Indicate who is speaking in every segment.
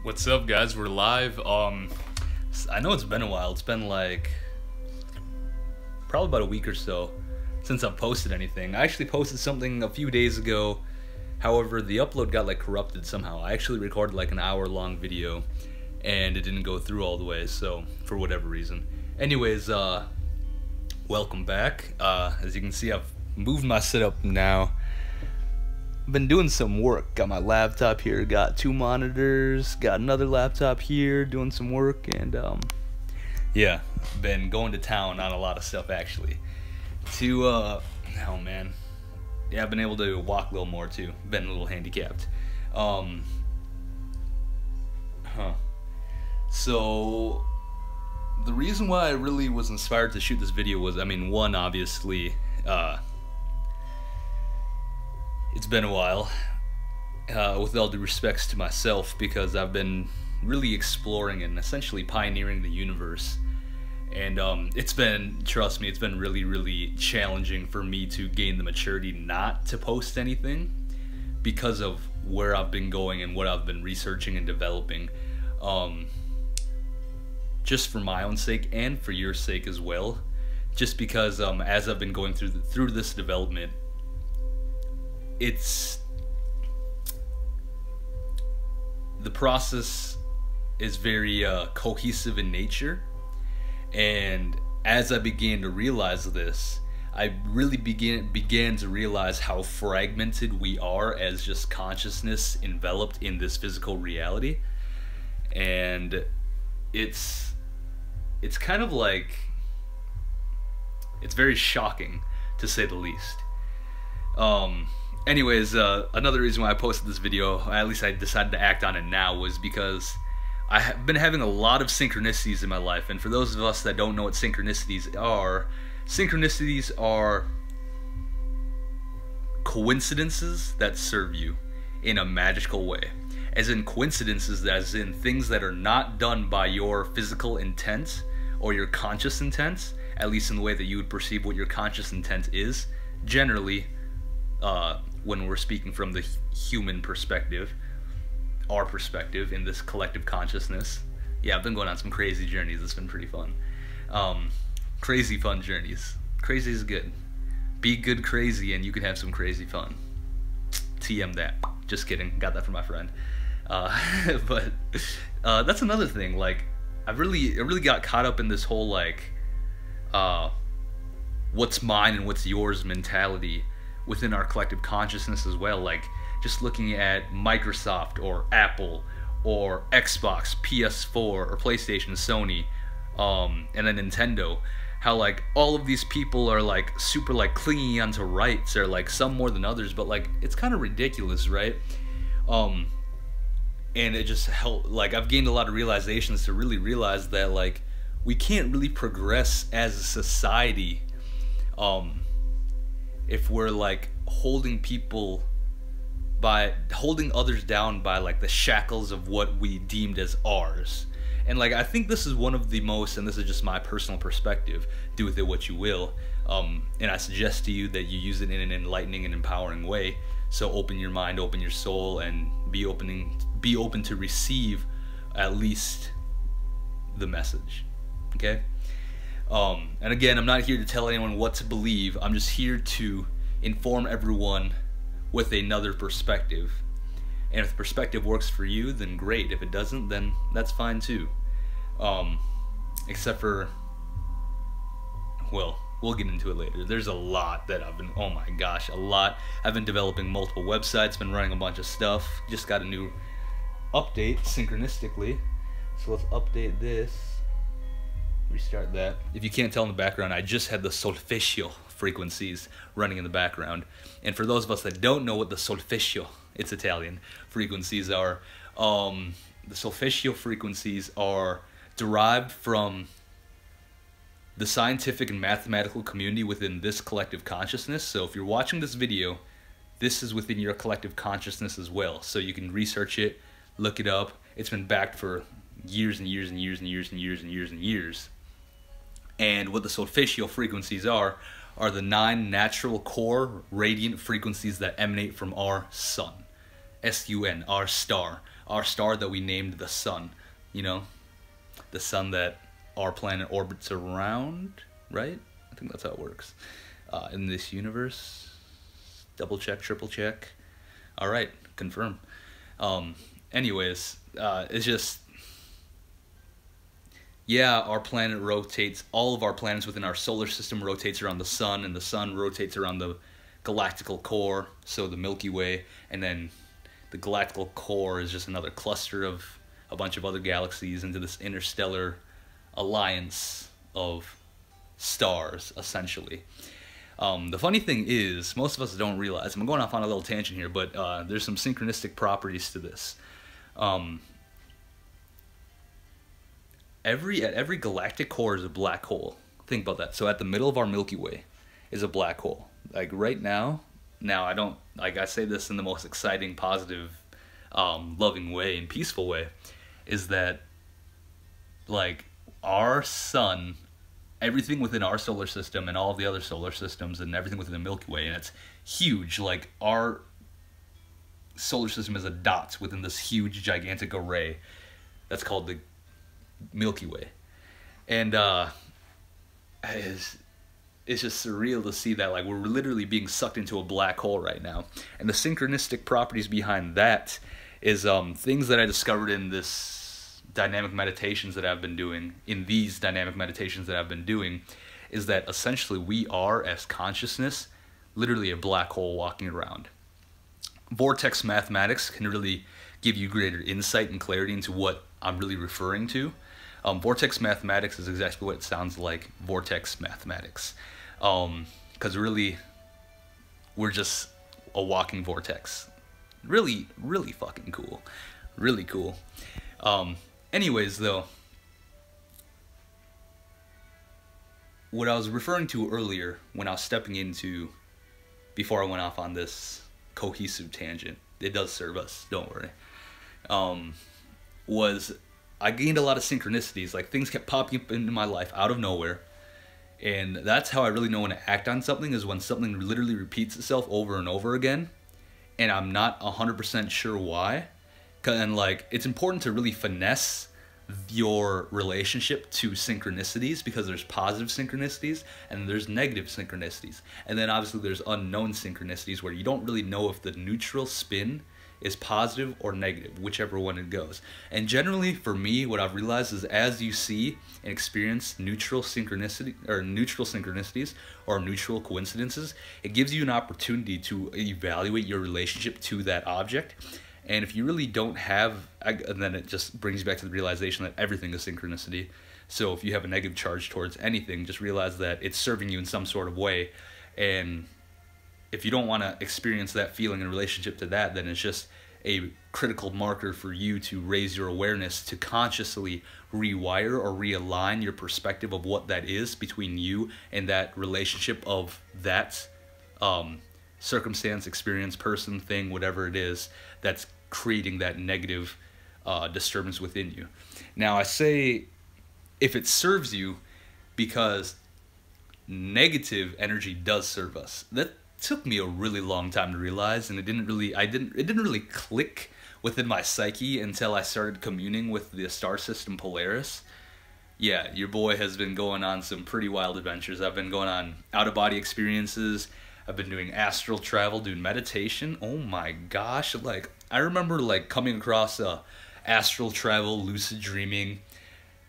Speaker 1: What's up, guys? We're live. I know it's been a while. It's been like probably about a week or so since I've posted anything. I actually posted something a few days ago. However, the upload got like corrupted somehow. I actually recorded like an hour-long video and it didn't go through all the way, so for whatever reason. Anyways, welcome back. As you can see, I've moved my setup now. I've been doing some work. Got my laptop here, got 2 monitors, got another laptop here, doing some work, and yeah, been going to town on a lot of stuff actually. Oh man, yeah, I've been able to walk a little more too. Been a little handicapped. So the reason why I really was inspired to shoot this video was, I mean, one, obviously, it's been a while, with all due respects to myself, because I've been really exploring and essentially pioneering the universe. And it's been, trust me, it's been really, really challenging for me to gain the maturity not to post anything because of where I've been going and what I've been researching and developing. Just for my own sake and for your sake as well. Just because as I've been going through this development, the process is very cohesive in nature, and as I began to realize this, I really began to realize how fragmented we are as just consciousness enveloped in this physical reality. And it's kind of like, it's very shocking to say the least. Anyways, another reason why I posted this video, or at least I decided to act on it now, was because I have been having a lot of synchronicities in my life. And for those of us that don't know what synchronicities are coincidences that serve you in a magical way. As in coincidences, as in things that are not done by your physical intent or your conscious intent, at least in the way that you would perceive what your conscious intent is, generally, when we're speaking from the human perspective, our perspective in this collective consciousness. Yeah, I've been going on some crazy journeys. It's been pretty fun. Crazy fun journeys. Crazy is good. Be good crazy and you can have some crazy fun. TM that. Just kidding. Got that from my friend. But that's another thing. Like, I really got caught up in this whole like what's mine and what's yours mentality within our collective consciousness as well. Like, just looking at Microsoft or Apple or Xbox, PS4 or PlayStation, Sony, and then Nintendo, how like all of these people are like super like clinging onto rights, or like some more than others, but like it's kind of ridiculous, right? And it just helped, like, I've gained a lot of realizations to really realize that like we can't really progress as a society if we're like holding others down by like the shackles of what we deemed as ours. And like, I think this is one of the most, and this is just my personal perspective, do with it what you will, and I suggest to you that you use it in an enlightening and empowering way. So open your mind, open your soul, and be open to receive at least the message. Okay? And again, I'm not here to tell anyone what to believe. I'm just here to inform everyone with another perspective. And if the perspective works for you, then great. If it doesn't, then that's fine too. Except for, well, we'll get into it later. There's a lot that I've been, oh my gosh, a lot. I've been developing multiple websites, been running a bunch of stuff. Just got a new update synchronistically. So let's update this. Restart that. If you can't tell in the background, I just had the solfeggio frequencies running in the background. And for those of us that don't know what the solfeggio, it's Italian, frequencies are, the solfeggio frequencies are derived from the scientific and mathematical community within this collective consciousness. So if you're watching this video, this is within your collective consciousness as well. So you can research it, look it up. It's been backed for years and years and years and years and years and years and years. And what the solfeggio frequencies are the 9 natural core radiant frequencies that emanate from our sun. S-U-N, our star that we named the sun, you know, the sun that our planet orbits around, right? I think that's how it works. In this universe, double check, triple check. All right, confirm. Anyways, it's just, yeah, our planet rotates, all of our planets within our solar system rotates around the sun, and the sun rotates around the galactical core, so the Milky Way, and then the galactical core is just another cluster of a bunch of other galaxies into this interstellar alliance of stars, essentially. The funny thing is, most of us don't realize, I'm going off on a little tangent here, but there's some synchronistic properties to this. Every galactic core is a black hole. Think about that. So at the middle of our Milky Way is a black hole. Like right now I don't, like I say this in the most exciting, positive, loving way and peaceful way, is that like our sun, everything within our solar system and all of the other solar systems and everything within the Milky Way, and it's huge, like our solar system is a dot within this huge gigantic array that's called the Milky Way. And it's just surreal to see that, like, we're literally being sucked into a black hole right now. And the synchronistic properties behind that is things that I discovered in this dynamic meditations that I've been doing, is that essentially we are, as consciousness, literally a black hole walking around. Vortex mathematics can really give you greater insight and clarity into what I'm really referring to. Vortex mathematics is exactly what it sounds like, vortex mathematics. Because really, we're just a walking vortex. Really, really fucking cool. Really cool. Anyways, though, what I was referring to earlier when I was stepping into, before I went off on this cohesive tangent, it does serve us, don't worry, was I gained a lot of synchronicities. Like, things kept popping up into my life out of nowhere. And that's how I really know when to act on something, is when something literally repeats itself over and over again, and I'm not 100% sure why. And like, it's important to really finesse your relationship to synchronicities, because there's positive synchronicities and there's negative synchronicities. And then obviously there's unknown synchronicities where you don't really know if the neutral spin is positive or negative, whichever one it goes. And generally, for me, what I've realized is, as you see and experience neutral synchronicities or neutral coincidences, it gives you an opportunity to evaluate your relationship to that object. And if you really don't have, and then it just brings you back to the realization that everything is synchronicity. So if you have a negative charge towards anything, just realize that it's serving you in some sort of way. And if you don't want to experience that feeling in relationship to that, then it's just a critical marker for you to raise your awareness to consciously rewire or realign your perspective of what that is between you and that relationship of that circumstance, experience, person, thing, whatever it is that's creating that negative disturbance within you. Now, I say if it serves you, because negative energy does serve us. That took me a really long time to realize, and it didn't really click within my psyche until I started communing with the star system Polaris. Yeah, your boy has been going on some pretty wild adventures. I've been going on out-of-body experiences. I've been doing astral travel, doing meditation. Oh my gosh, like, I remember like coming across astral travel, lucid dreaming,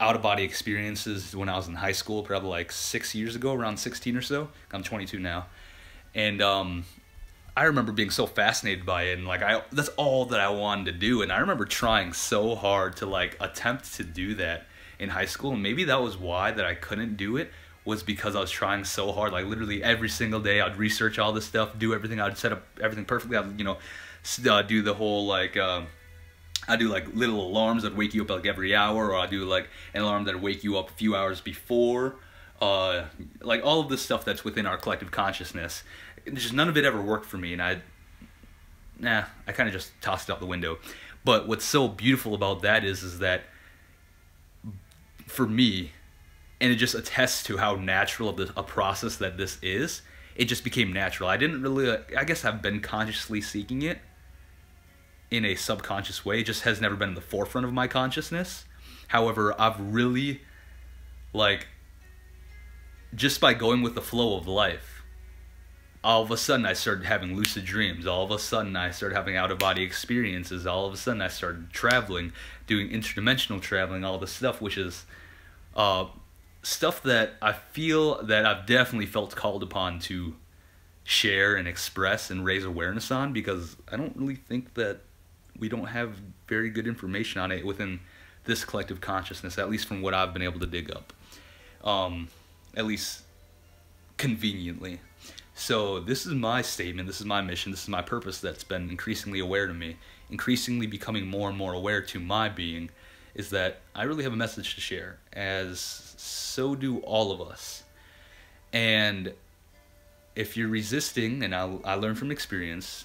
Speaker 1: out-of-body experiences when I was in high school, probably like 6 years ago, around 16 or so. I'm 22 now. And I remember being so fascinated by it, and like that's all that I wanted to do. And I remember trying so hard to like attempt to do that in high school, and maybe that was why that I couldn't do it, was because I was trying so hard. Like literally every single day I'd research all this stuff, do everything, I'd set up everything perfectly. I'd, do the whole like I do like little alarms that wake you up like every hour, or I do like an alarm that wake you up a few hours before. Like all of this stuff that's within our collective consciousness. Just none of it ever worked for me, and I kind of just tossed it out the window. But what's so beautiful about that is that for me, and it just attests to how natural of a process that this is, it just became natural. I didn't really, I guess I've been consciously seeking it, in a subconscious way. It just has never been in the forefront of my consciousness. However, I've really, like, just by going with the flow of life, all of a sudden I started having lucid dreams. All of a sudden I started having out-of-body experiences. All of a sudden I started traveling, doing interdimensional traveling, all this stuff, which is stuff that I feel that I've definitely felt called upon to share and express and raise awareness on, because I don't really think that we don't have very good information on it within this collective consciousness, at least from what I've been able to dig up, at least conveniently. So this is my statement, this is my mission, this is my purpose that's been increasingly aware to me, increasingly becoming more and more aware to my being, is that I really have a message to share, as so do all of us. And if you're resisting, and I learn from experience,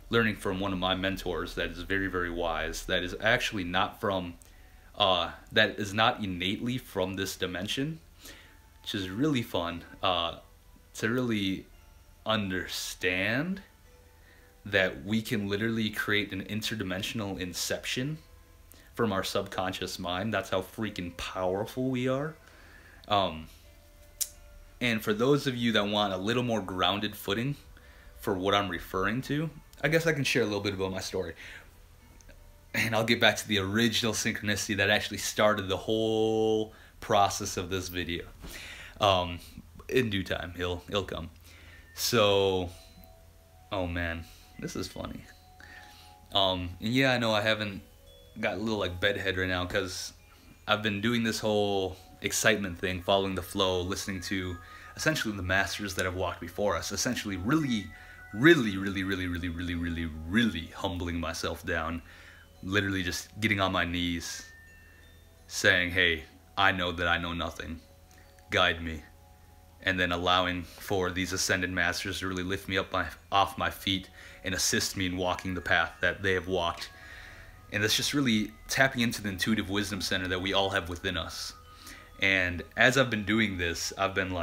Speaker 1: learning from one of my mentors that is very, very wise, that is actually not from, that is not innately from this dimension, which is really fun to really understand that we can literally create an interdimensional inception from our subconscious mind. That's how freaking powerful we are. And for those of you that want a little more grounded footing for what I'm referring to, I guess I can share a little bit about my story. And I'll get back to the original synchronicity that actually started the whole process of this video. In due time, he'll come. So, oh man, this is funny. And yeah, I know I haven't got a little like bedhead right now, because I've been doing this whole excitement thing, following the flow, listening to essentially the masters that have walked before us, essentially really humbling myself down, literally just getting on my knees, saying, hey, I know that I know nothing, guide me, and then allowing for these ascended masters to really lift me up off my feet and assist me in walking the path that they have walked. And that's just really tapping into the intuitive wisdom center that we all have within us. And as I've been doing this, I've been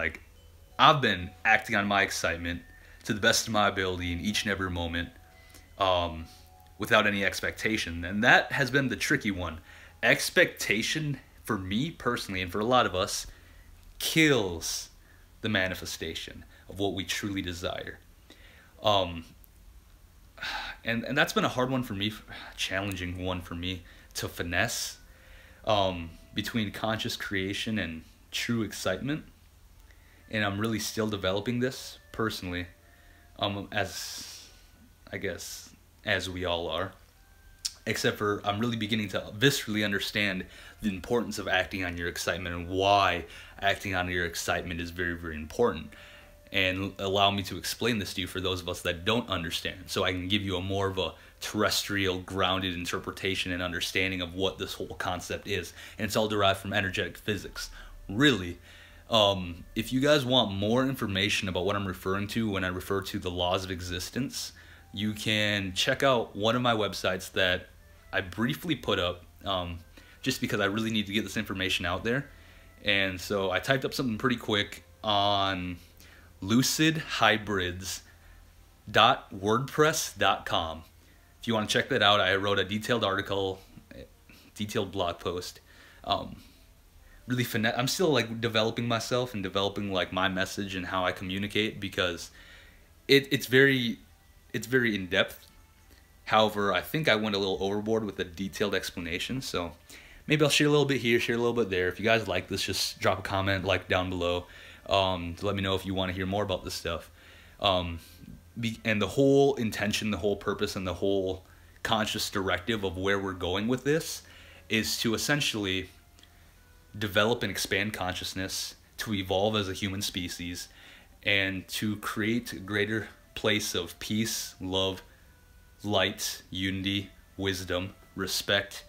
Speaker 1: acting on my excitement to the best of my ability in each and every moment, without any expectation. And that has been the tricky one. Expectation, for me personally, and for a lot of us, kills the manifestation of what we truly desire. And that's been a hard one for me, challenging one for me to finesse, between conscious creation and true excitement. And I'm really still developing this personally, as I guess as we all are, except for I'm really beginning to viscerally understand the importance of acting on your excitement, and why acting on your excitement is very, very important. And allow me to explain this to you for those of us that don't understand, so I can give you a more of a terrestrial, grounded interpretation and understanding of what this whole concept is. And it's all derived from energetic physics. Really, if you guys want more information about what I'm referring to when I refer to the laws of existence, you can check out one of my websites that I briefly put up, just because I really need to get this information out there. And so I typed up something pretty quick on lucidhybrids.wordpress.com. If you want to check that out, I wrote a detailed article, detailed blog post. Really finesse. I'm still like developing myself and developing like my message and how I communicate, because it's very in depth. However, I think I went a little overboard with the detailed explanation, so maybe I'll share a little bit here, share a little bit there. If you guys like this, just drop a comment, like down below, to let me know if you want to hear more about this stuff. And the whole intention, the whole purpose, and the whole conscious directive of where we're going with this is to essentially develop and expand consciousness, to evolve as a human species, and to create a greater place of peace, love, light, unity, wisdom, respect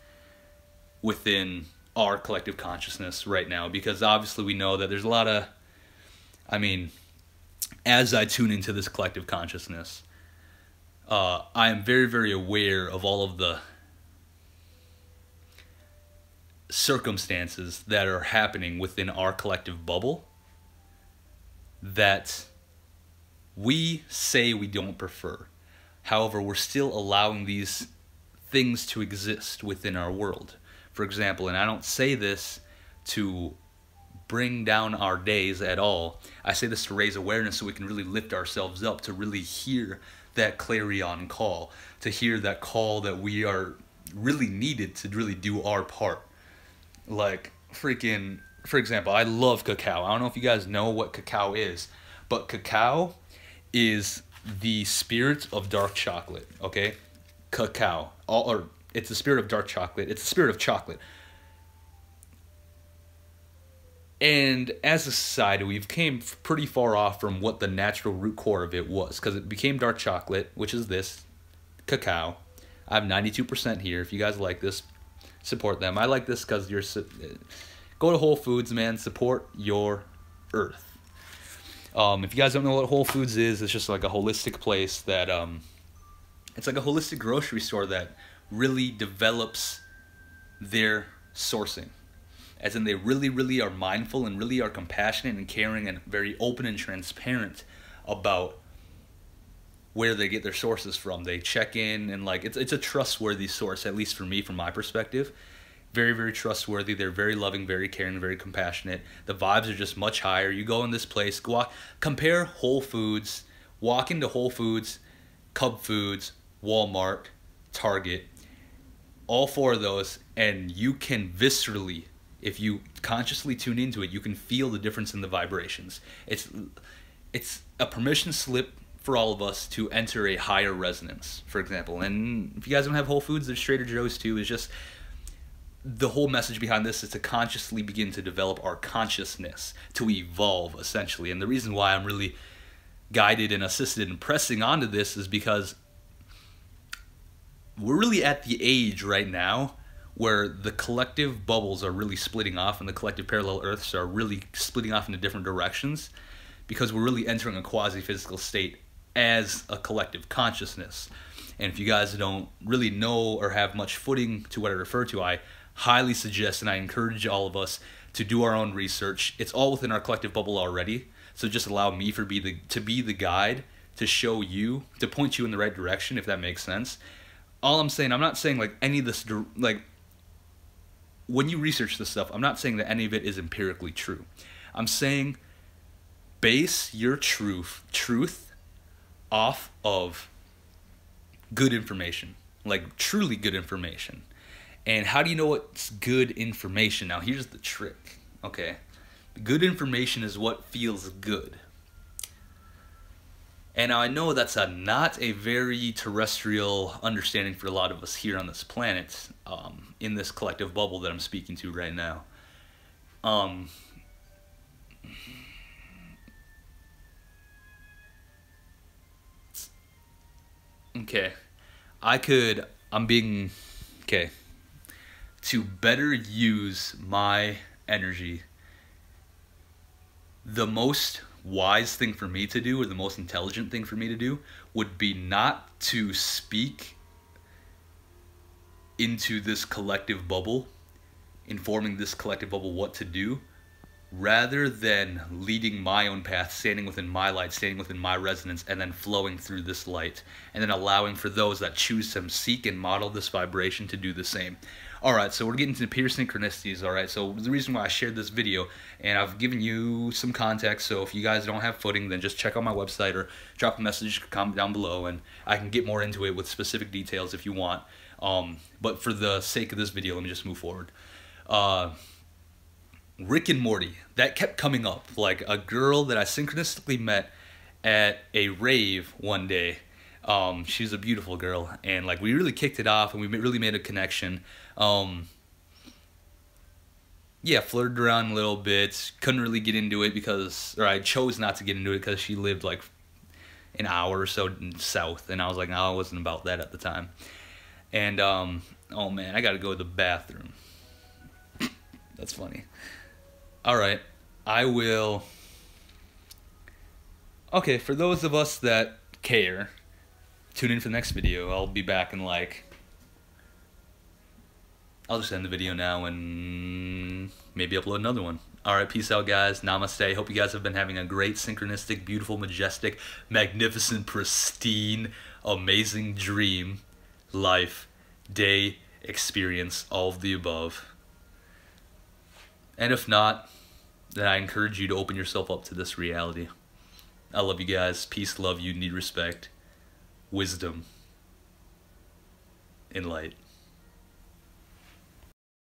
Speaker 1: within our collective consciousness right now. Because obviously we know that there's a lot of, as I tune into this collective consciousness, I am very, very aware of all of the circumstances that are happening within our collective bubble that we say we don't prefer. However, we're still allowing these things to exist within our world. For example, and I don't say this to bring down our days at all. I say this to raise awareness so we can really lift ourselves up, to really hear that clarion call, to hear that call that we are really needed to really do our part. Like, freaking, for example, I love cacao. I don't know if you guys know what cacao is, but cacao is the spirit of dark chocolate, okay? Cacao. Or it's the spirit of dark chocolate. It's the spirit of chocolate. And as a society, we've came pretty far off from what the natural root core of it was, because it became dark chocolate, which is this, cacao. I have 92% here. If you guys like this, support them. I like this because you're... Go to Whole Foods, man. Support your earth. If you guys don't know what Whole Foods is, it's just like a holistic place that... It's like a holistic grocery store that really develops their sourcing. As in, they really, really are mindful and really are compassionate and caring and very open and transparent about where they get their sources from. They check in and, like, it's a trustworthy source, at least for me, from my perspective. Very, very trustworthy. They're very loving, very caring, very compassionate. The vibes are just much higher. You go in this place, compare Whole Foods, walk into Whole Foods, Cub Foods, Walmart, Target, all four of those, and you can viscerally, if you consciously tune into it, you can feel the difference in the vibrations. It's a permission slip for all of us to enter a higher resonance, for example. And if you guys don't have Whole Foods, there's Trader Joe's too. It's just, the whole message behind this is to consciously begin to develop our consciousness, to evolve, essentially. And the reason why I'm really guided and assisted in pressing onto this is because we're really at the age right now where the collective bubbles are really splitting off and the collective parallel earths are really splitting off into different directions, because we're really entering a quasi-physical state as a collective consciousness. And if you guys don't really know or have much footing to what I refer to, I highly suggest and I encourage all of us to do our own research. It's all within our collective bubble already, so just allow me to be the guide, to show you, to point you in the right direction, if that makes sense. All I'm saying, I'm not saying like any of this, like, when you research this stuff, I'm not saying that any of it is empirically true. I'm saying base your truth off of good information, like truly good information. And how do you know what's good information? Now, here's the trick, okay? Good information is what feels good. And now I know that's not a very terrestrial understanding for a lot of us here on this planet, in this collective bubble that I'm speaking to right now. Okay. To better use my energy, the most wise thing for me to do, or the most intelligent thing for me to do, would be not to speak into this collective bubble, informing this collective bubble what to do, rather than leading my own path, standing within my light, standing within my resonance, and then flowing through this light, and then allowing for those that choose to seek and model this vibration to do the same. Alright, so we're getting to pure synchronicities, alright? So the reason why I shared this video, and I've given you some context, so if you guys don't have footing, then just check out my website or drop a message, comment down below, and I can get more into it with specific details if you want. But for the sake of this video, let me just move forward. Rick and Morty, that kept coming up. Like a girl that I synchronistically met at a rave one day. She was a beautiful girl, and like we really kicked it off, and we really made a connection. Yeah, flirted around a little bit. Couldn't really get into it or I chose not to get into it because she lived like an hour or so south, and I was like, no, I wasn't about that at the time. And oh man, I gotta go to the bathroom. That's funny. Alright, I will... Okay, for those of us that care, tune in for the next video. I'll be back in like I'll just end the video now and maybe upload another one. Alright, peace out, guys. Namaste. Hope you guys have been having a great, synchronistic, beautiful, majestic, magnificent, pristine, amazing dream, life, day, experience, all of the above. And if not, then I encourage you to open yourself up to this reality. I love you guys. Peace, love, unity, respect, wisdom, and light.